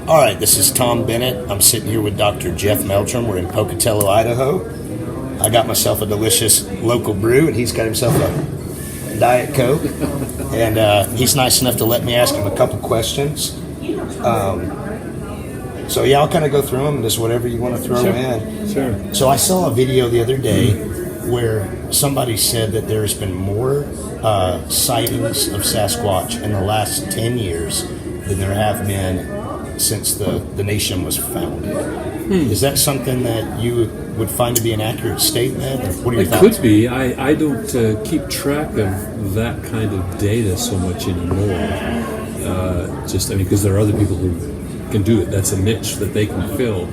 All right, this is Tom Bennett. I'm sitting here with Dr. Jeff Meldrum. We're in Pocatello, Idaho. I got myself a delicious local brew, and he's got himself a Diet Coke. And he's nice enough to let me ask him a couple questions. So yeah, I'll kind of go through them, just whatever you want to throw in. Sure. So I saw a video the other day where somebody said that there's been more sightings of Sasquatch in the last 10 years than there have been since the nation was founded. Is that something that you would find to be an accurate statement? Or what are your thoughts? It could be. I don't keep track of that kind of data so much anymore. Because there are other people who can do it. That's a niche that they can fill,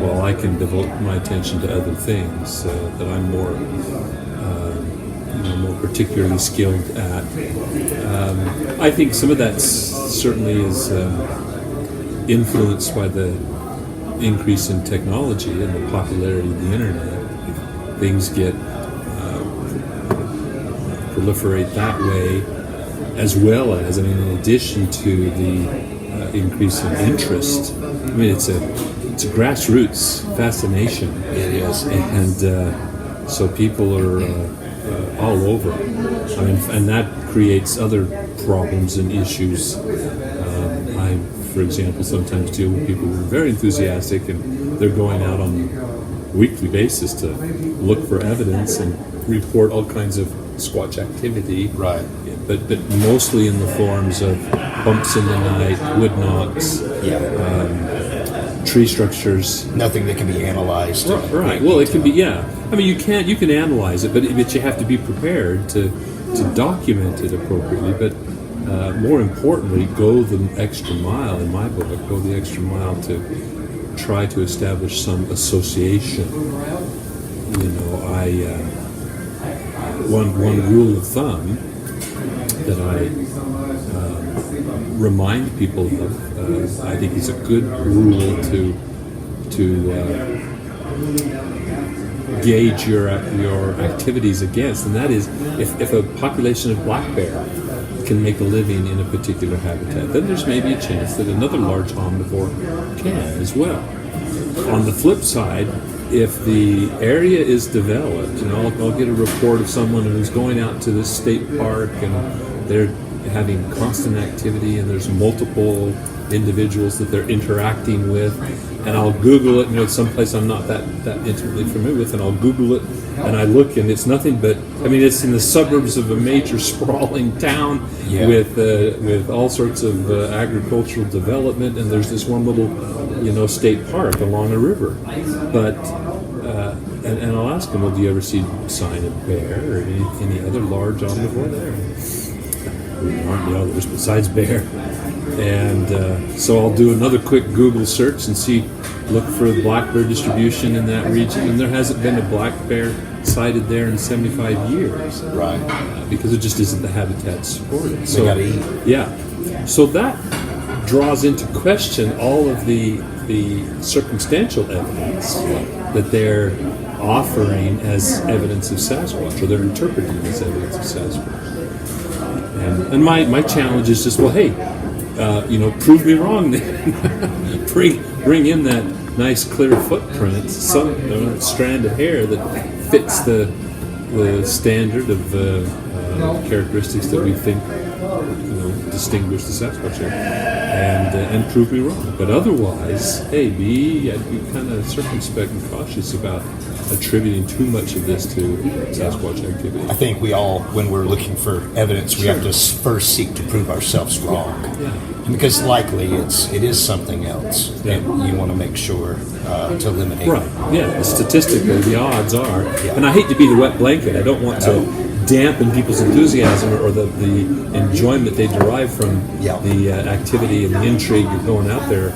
while I can devote my attention to other things that I'm more particularly skilled at. I think some of that certainly is influenced by the increase in technology and the popularity of the internet. Things get proliferate that way, as well as, in addition to the increase in interest. It's a grassroots fascination. It is, and so people are all over. And that creates other problems and issues. I, for example, sometimes deal with people who are very enthusiastic, and they're going out on a weekly basis to look for evidence and report all kinds of Squatch activity. Right. But mostly in the forms of bumps in the night, wood knocks, tree structures. Nothing that can be analyzed. Right. Well, it can be. Yeah. You can analyze it, but you have to be prepared to document it appropriately. But more importantly, go the extra mile. In my book, go the extra mile to try to establish some association. One rule of thumb that I remind people of, I think is a good rule to gauge your activities against, and that is if a population of black bear can make a living in a particular habitat, then there's maybe a chance that another large omnivore can as well. On the flip side, if the area is developed, I'll get a report of someone who's going out to this state park and they're having constant activity and there's multiple individuals that they're interacting with, and I'll Google it, it's someplace I'm not that intimately familiar with, and I'll Google it and I look, and it's nothing but, it's in the suburbs of a major sprawling town with all sorts of agricultural development, and there's this one little state park along a river. But and I'll ask them, well, do you ever see sign of bear or any other large omnivore there? There aren't the others besides bear. And so I'll do another quick Google search and look for black bear distribution in that region, and there hasn't been a black bear sighted there in 75 years. Right. Because it just isn't the habitat supported. So, they gotta eat. Yeah. So that draws into question all of the circumstantial evidence that they're offering as evidence of Sasquatch, or they're interpreting as evidence of Sasquatch. And my challenge is just, prove me wrong then. bring in that nice clear footprint, some strand of hair that fits the standard of characteristics that we think distinguish the Sasquatch hair, and prove me wrong. But otherwise, I'd be kind of circumspect and cautious about attributing too much of this to Sasquatch activity. I think we all, when we're looking for evidence, we have to first seek to prove ourselves wrong. Yeah. Because likely it is something else, and you want to make sure to eliminate it. Right, yeah, statistically the odds are, and I hate to be the wet blanket, I don't want to dampen people's enthusiasm or the enjoyment they derive from the activity and the intrigue of going out there,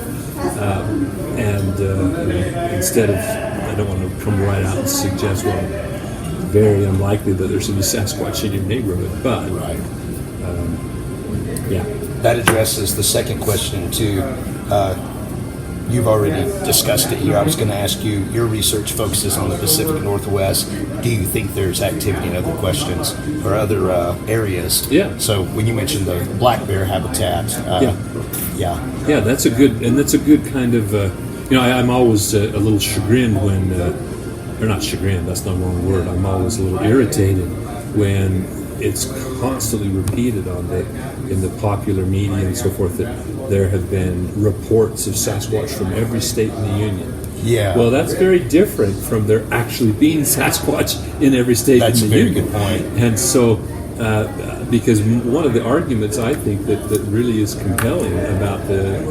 instead of, I don't want to come right out and suggest, very unlikely that there's any Sasquatch in your neighborhood, but That addresses the second question too. You've already discussed it here. I was going to ask you, your research focuses on the Pacific Northwest. Do you think there's activity in other questions or other areas? Yeah. So when you mentioned the black bear habitat, Yeah. That's a good kind of, I'm always a little chagrined when, or not chagrined, that's not the wrong word, I'm always a little irritated when it's constantly repeated in the popular media and so forth that there have been reports of Sasquatch from every state in the Union. Yeah. Well, that's very different from there actually being Sasquatch in every state That's in the Union. That's a very good point. And so, because one of the arguments I think that really is compelling about the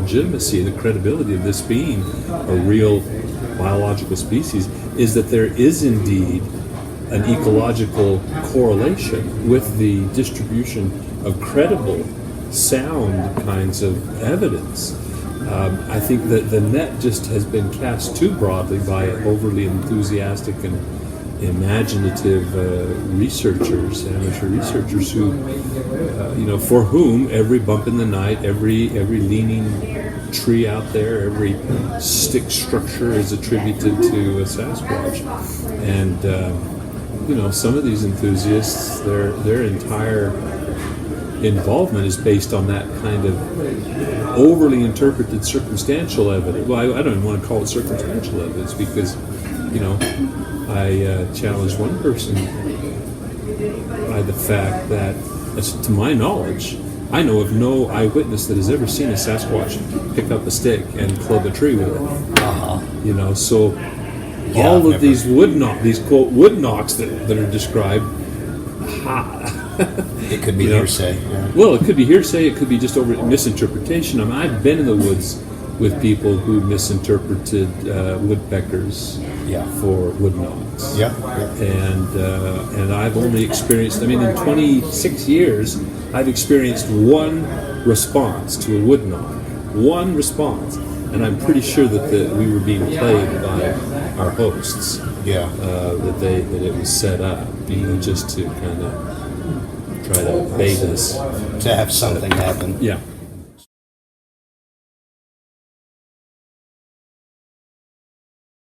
legitimacy, the credibility of this being a real biological species is that there is indeed an ecological correlation with the distribution of credible, sound kinds of evidence. I think that the net just has been cast too broadly by overly enthusiastic and imaginative researchers, amateur researchers who, for whom every bump in the night, every leaning tree out there, every stick structure is attributed to a Sasquatch. And some of these enthusiasts, their entire involvement is based on that kind of overly interpreted circumstantial evidence. Well, I don't even want to call it circumstantial evidence because, I challenged one person by the fact that, to my knowledge, I know of no eyewitness that has ever seen a Sasquatch pick up a stick and club a tree with it. So all of these these quote wood knocks that are described. It could be hearsay. Yeah. Well, it could be hearsay. It could be just over misinterpretation. I mean, I've been in the woods with people who misinterpreted woodpeckers for wood knocks. Yeah. And I've only experienced. In 26 years, I've experienced one response to a wood knock. One response, and I'm pretty sure that we were being played by our hosts. Yeah. That it was set up, just to kind of try to bait us to have something happen. Yeah.